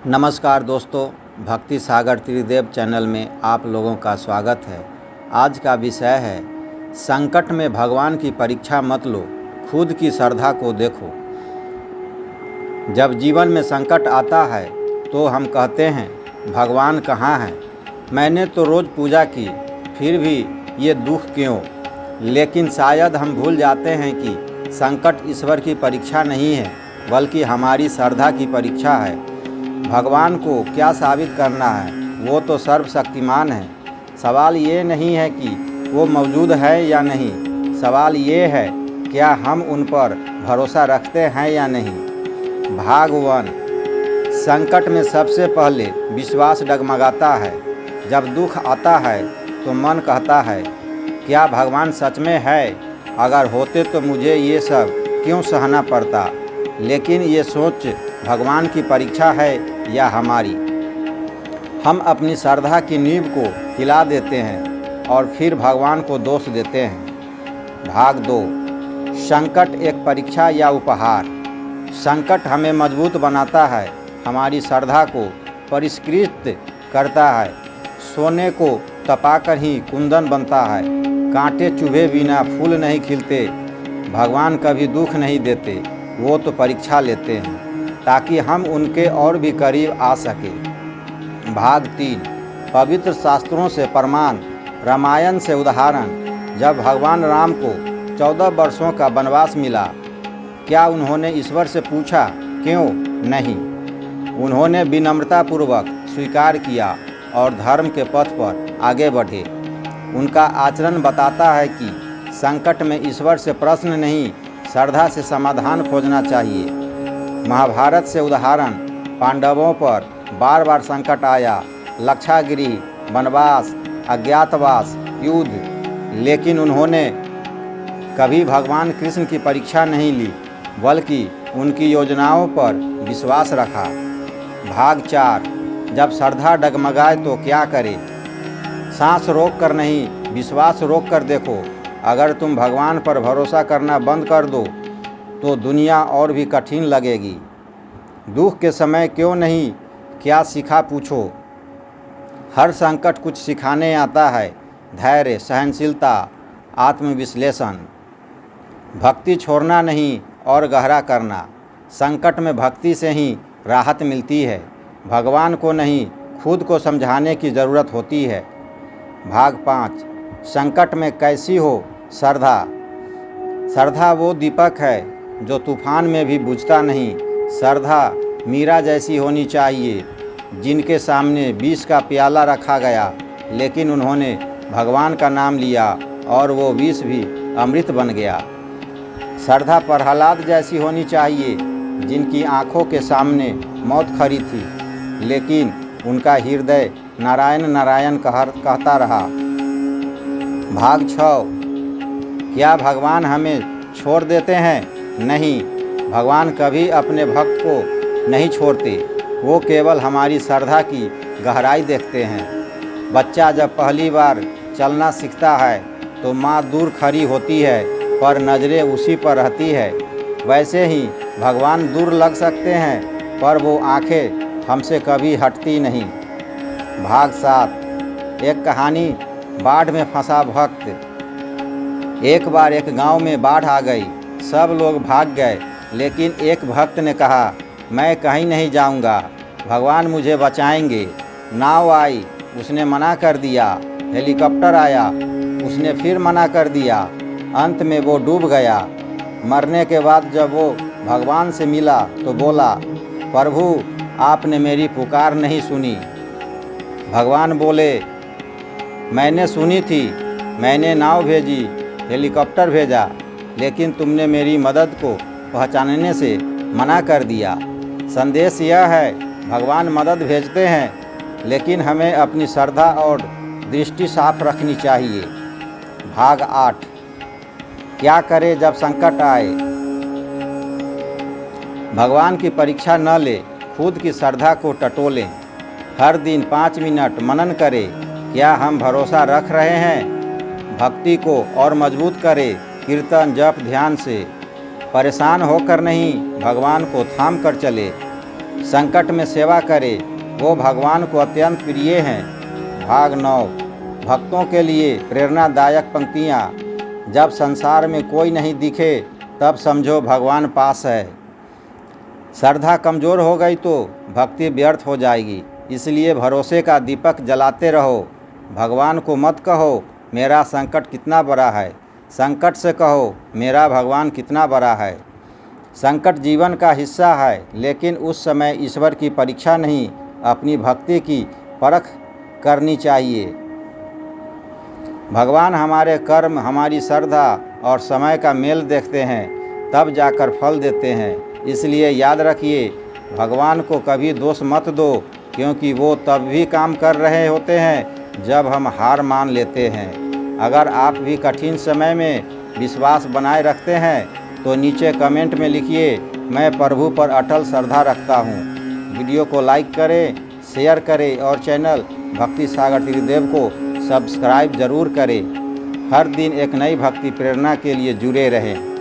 नमस्कार दोस्तों, भक्ति सागर त्रिदेव चैनल में आप लोगों का स्वागत है। आज का विषय है संकट में भगवान की परीक्षा मत लो, खुद की श्रद्धा को देखो। जब जीवन में संकट आता है तो हम कहते हैं भगवान कहाँ है, मैंने तो रोज़ पूजा की फिर भी ये दुख क्यों। लेकिन शायद हम भूल जाते हैं कि संकट ईश्वर की परीक्षा नहीं है बल्कि हमारी श्रद्धा की परीक्षा है। भगवान को क्या साबित करना है, वो तो सर्वशक्तिमान है। सवाल ये नहीं है कि वो मौजूद है या नहीं, सवाल ये है क्या हम उन पर भरोसा रखते हैं या नहीं। भाग 1। संकट में सबसे पहले विश्वास डगमगाता है। जब दुख आता है तो मन कहता है क्या भगवान सच में है, अगर होते तो मुझे ये सब क्यों सहना पड़ता। लेकिन ये सोच भगवान की परीक्षा है या हमारी। हम अपनी श्रद्धा की नींव को हिला देते हैं और फिर भगवान को दोष देते हैं। भाग 2। संकट एक परीक्षा या उपहार। संकट हमें मजबूत बनाता है, हमारी श्रद्धा को परिष्कृत करता है। सोने को तपाकर ही कुंदन बनता है, कांटे चुभे बिना फूल नहीं खिलते। भगवान कभी दुख नहीं देते, वो तो परीक्षा लेते हैं ताकि हम उनके और भी करीब आ सके। भाग 3। पवित्र शास्त्रों से प्रमाण, रामायण से उदाहरण। जब भगवान राम को 14 वर्षों का वनवास मिला, क्या उन्होंने ईश्वर से पूछा क्यों? नहीं, उन्होंने विनम्रतापूर्वक स्वीकार किया और धर्म के पथ पर आगे बढ़े। उनका आचरण बताता है कि संकट में ईश्वर से प्रश्न नहीं, श्रद्धा से समाधान खोजना चाहिए। महाभारत से उदाहरण, पांडवों पर बार बार संकट आया, लक्षागृह, वनवास, अज्ञातवास, युद्ध, लेकिन उन्होंने कभी भगवान कृष्ण की परीक्षा नहीं ली बल्कि उनकी योजनाओं पर विश्वास रखा। भाग 4। जब श्रद्धा डगमगाए तो क्या करें? सांस रोक कर नहीं, विश्वास रोक कर देखो। अगर तुम भगवान पर भरोसा करना बंद कर दो तो दुनिया और भी कठिन लगेगी। दुख के समय क्यों नहीं, क्या सीखा पूछो। हर संकट कुछ सिखाने आता है, धैर्य, सहनशीलता, आत्मविश्लेषण। भक्ति छोड़ना नहीं और गहरा करना। संकट में भक्ति से ही राहत मिलती है, भगवान को नहीं खुद को समझाने की ज़रूरत होती है। भाग 5। संकट में कैसी हो श्रद्धा। श्रद्धा वो दीपक है जो तूफान में भी बुझता नहीं। श्रद्धा मीरा जैसी होनी चाहिए, जिनके सामने विष का प्याला रखा गया लेकिन उन्होंने भगवान का नाम लिया और वो विष भी अमृत बन गया। श्रद्धा प्रहलाद जैसी होनी चाहिए, जिनकी आँखों के सामने मौत खड़ी थी लेकिन उनका हृदय नारायण नारायण कहता रहा। भाग 6। क्या भगवान हमें छोड़ देते हैं? नहीं, भगवान कभी अपने भक्त को नहीं छोड़ते, वो केवल हमारी श्रद्धा की गहराई देखते हैं। बच्चा जब पहली बार चलना सीखता है तो माँ दूर खड़ी होती है पर नज़रें उसी पर रहती है। वैसे ही भगवान दूर लग सकते हैं पर वो आंखें हमसे कभी हटती नहीं। भाग 7। एक कहानी, बाढ़ में फंसा भक्त। एक बार एक गांव में बाढ़ आ गई, सब लोग भाग गए लेकिन एक भक्त ने कहा मैं कहीं नहीं जाऊंगा, भगवान मुझे बचाएंगे। नाव आई, उसने मना कर दिया। हेलीकॉप्टर आया, उसने फिर मना कर दिया। अंत में वो डूब गया। मरने के बाद जब वो भगवान से मिला तो बोला प्रभु आपने मेरी पुकार नहीं सुनी। भगवान बोले मैंने सुनी थी, मैंने नाव भेजी, हेलीकॉप्टर भेजा, लेकिन तुमने मेरी मदद को पहचानने से मना कर दिया। संदेश यह है भगवान मदद भेजते हैं लेकिन हमें अपनी श्रद्धा और दृष्टि साफ रखनी चाहिए। भाग 8। क्या करें जब संकट आए? भगवान की परीक्षा न ले, खुद की श्रद्धा को टटोलें। हर दिन 5 मिनट मनन करें, क्या हम भरोसा रख रहे हैं? भक्ति को और मजबूत करें, कीर्तन जप ध्यान से। परेशान होकर नहीं, भगवान को थाम कर चले। संकट में सेवा करे, वो भगवान को अत्यंत प्रिय हैं। भाग 9 भक्तों के लिए प्रेरणादायक पंक्तियाँ। जब संसार में कोई नहीं दिखे तब समझो भगवान पास है। श्रद्धा कमज़ोर हो गई तो भक्ति व्यर्थ हो जाएगी, इसलिए भरोसे का दीपक जलाते रहो। भगवान को मत कहो मेरा संकट कितना बड़ा है, संकट से कहो मेरा भगवान कितना बड़ा है। संकट जीवन का हिस्सा है, लेकिन उस समय ईश्वर की परीक्षा नहीं, अपनी भक्ति की परख करनी चाहिए। भगवान हमारे कर्म, हमारी श्रद्धा और समय का मेल देखते हैं, तब जाकर फल देते हैं। इसलिए याद रखिए, भगवान को कभी दोष मत दो, क्योंकि वो तब भी काम कर रहे होते हैं जब हम हार मान लेते हैं। अगर आप भी कठिन समय में विश्वास बनाए रखते हैं तो नीचे कमेंट में लिखिए, मैं प्रभु पर अटल श्रद्धा रखता हूँ। वीडियो को लाइक करें, शेयर करें और चैनल भक्ति सागर त्रिदेव को सब्सक्राइब ज़रूर करें। हर दिन एक नई भक्ति प्रेरणा के लिए जुड़े रहें।